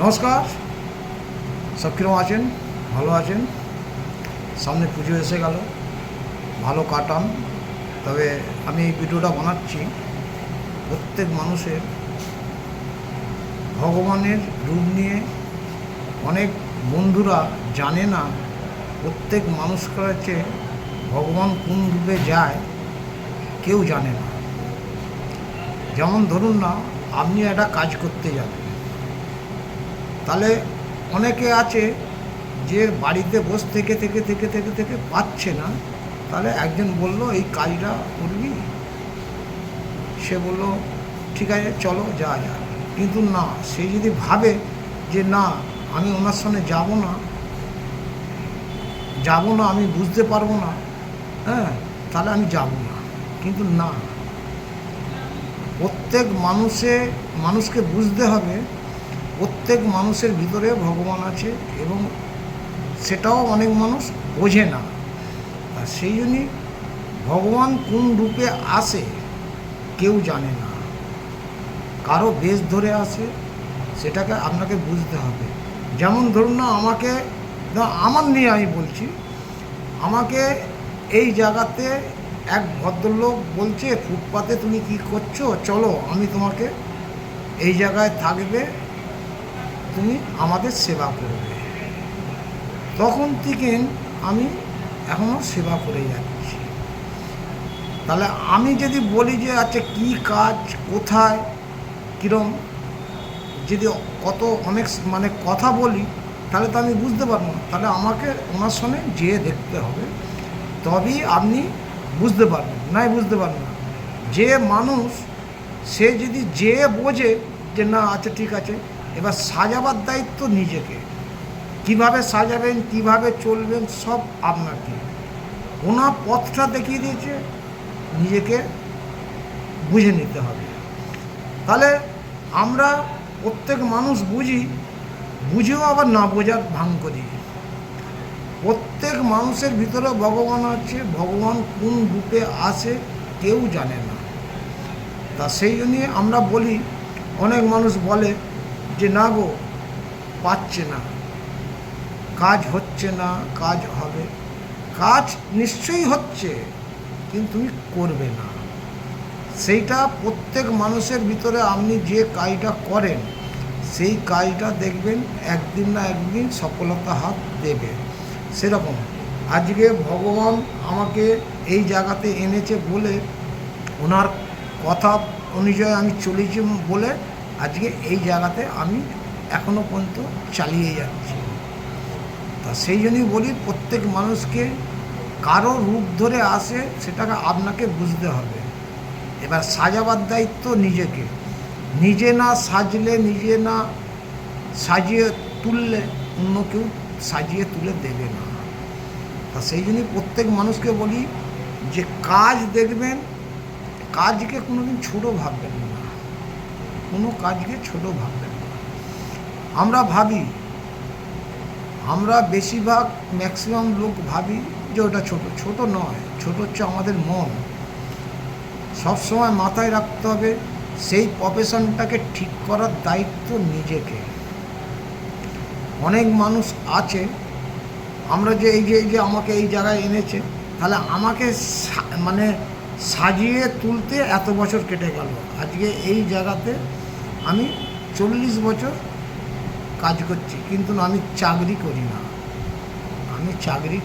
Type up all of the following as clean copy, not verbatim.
নমস্কার, সব কীরকম আছেন? ভালো আছেন? সামনে পুজো এসে গেল, ভালো কাটান। তবে আমি এই ভিডিওটা বানাচ্ছি প্রত্যেক মানুষের ভগবানের রূপ নিয়ে। অনেক বন্ধুরা জানে না প্রত্যেক মানুষের কাছে ভগবান কোন রূপে যায়, কেউ জানে না। যেমন ধরুন না, আপনি একটা কাজ করতে যাবেন, তাহলে অনেকে আছে যে বাড়িতে বসে থেকে থেকে থেকে থেকে থেকে পাচ্ছে না, তাহলে একজন বলল এই কাজটা করবি, সে বলল ঠিক আছে চলো যাওয়া যাক। কিন্তু না, সে যদি ভাবে যে না আমি ওনার সঙ্গে যাব না, আমি বুঝতে পারবো না, তাহলে আমি যাব না। কিন্তু না, প্রত্যেক মানুষকে বুঝতে হবে প্রত্যেক মানুষের ভিতরে ভগবান আছে, এবং সেটাও অনেক মানুষ বোঝে না। আর সেই জন্যই ভগবান কোন রূপে আসে কেউ জানে না। কারো বেশ ধরে আসে, সেটাকে আপনাকে বুঝতে হবে। যেমন ধরুন না, আমার নিয়ে আমি বলছি, আমাকে এই জায়গাতে এক ভদ্রলোক বলছে ফুটপাতে তুমি কি করছো, চলো আমি তোমাকে এই জায়গায় থাকবে, তুমি আমাদের সেবা করবে। তখন থেকে আমি এখনও সেবা করে যাচ্ছি। তাহলে আমি যদি বলি যে আচ্ছা কী কাজ, কোথায়, কীরম, যদি অনেক কথা বলি, তাহলে তো আমি বুঝতে পারবো না। তাহলে আমাকে ওনার সঙ্গে যেয়ে দেখতে হবে, তবেই আপনি বুঝতে পারবেন, নাই বুঝতে পারবেন না। যে মানুষ সে যদি যেয়ে বোঝে যে না আচ্ছা ঠিক আছে, এবার সাজাবার দায়িত্ব নিজেকে। কিভাবে সাজাবেন, কিভাবে চলবেন, সব আপনাকে। ওনার পথটা দেখিয়ে দিয়েছে, নিজেকে বুঝে নিতে হবে। তাহলে আমরা প্রত্যেক মানুষ বুঝেও আবার না বোঝার ভান করি। প্রত্যেক মানুষের ভিতরে ভগবান আছে, ভগবান কোন রূপে আসে কেউ জানে না। তা সেই জন্যই আমরা বলি, অনেক মানুষ বলে যে না গো পাচ্ছে না, কাজ হচ্ছে না, কাজ হবে। কাজ নিশ্চয়ই হচ্ছে, কিন্তু তুমি করবে না। সেইটা প্রত্যেক মানুষের ভিতরে আপনি যে কাজটা করেন, সেই কাজটা দেখবেন একদিন না একদিন সফলতা হাত দেবে। সেরকম আজকে ভগবান আমাকে এই জায়গাতে এনেছে বলে, ওনার কথা অনুযায়ী আমি চলেছি বলে আজকে এই জায়গাতে আমি এখনও পর্যন্ত চালিয়ে যাচ্ছি। তা সেই জন্যই বলি প্রত্যেক মানুষকে কারো রূপ ধরে আসে, সেটাকে আপনাকে বুঝতে হবে। এবার সাজাবার দায়িত্ব নিজেকে। নিজে না সাজলে, নিজে না সাজিয়ে তুললে অন্য কেউ সাজিয়ে তুলে দেবে না। তা সেই জন্যই প্রত্যেক মানুষকে বলি যে কাজ দেখবেন, কাজকে কোনোদিন ছোটো ভাববেন না, কোনো কাজকে ছোটো ভাববেন না। আমরা বেশিরভাগ ম্যাক্সিমাম লোক ভাবি যে ওটা ছোট নয়, ছোট হচ্ছে আমাদের মন। সবসময় মাথায় রাখতে হবে সেই প্রফেশনটাকে ঠিক করার দায়িত্ব নিজেকে। অনেক মানুষ আছে, আমরা যে এই যে আমাকে এই জায়গায় এনেছে, তাহলে আমাকে সাজিয়ে তুলতে এত বছর কেটে গেল। আজকে এই জায়গাতে আমি 40 বছর কাজ করছি, কিন্তু আমি চাকরি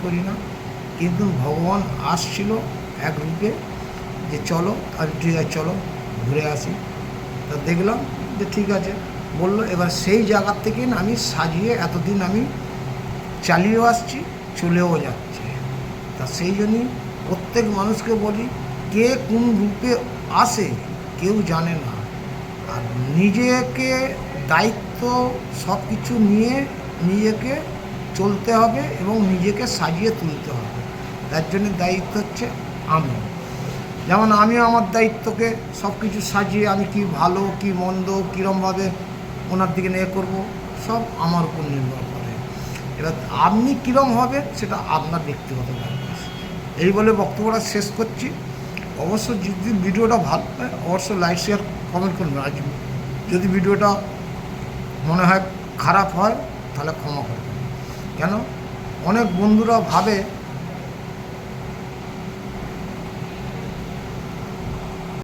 করি না। কিন্তু ভগবান আসছিল এক রূপে যে চলো, আর ঠিক আছে চলো ঘুরে আসি। তা দেখলাম যে ঠিক আছে বললো, এবার সেই জায়গার থেকে আমি সাজিয়ে এতদিন আমি চালিয়েও আসছি, চলেও যাচ্ছে। তা সেই জন্যই প্রত্যেক মানুষকে বলি, কে কোন রূপে আসে কেউ জানে না। আর নিজেকে দায়িত্ব সব কিছু নিয়ে নিজেকে চলতে হবে এবং নিজেকে সাজিয়ে তুলতে হবে। তার জন্য দায়িত্ব হচ্ছে আমি। যেমন আমি আমার দায়িত্বকে সব কিছু সাজিয়ে আমি কি ভালো কি মন্দ কীরমভাবে ওনার দিকে নিয়ে করব, সব আমার উপর নির্ভর করে। এবার আপনি কীরম হবে সেটা আপনার ব্যক্তিগত ব্যাপার। এই বলে বক্তব্যটা শেষ করছি। অবশ্য যদি ভিডিওটা ভালো হয় অবশ্যই লাইক শেয়ার কমেন্ট করবেন। আজ যদি ভিডিওটা মনে হয় খারাপ হয় তাহলে ক্ষমা করবেন। কেন অনেক বন্ধুরা ভাবে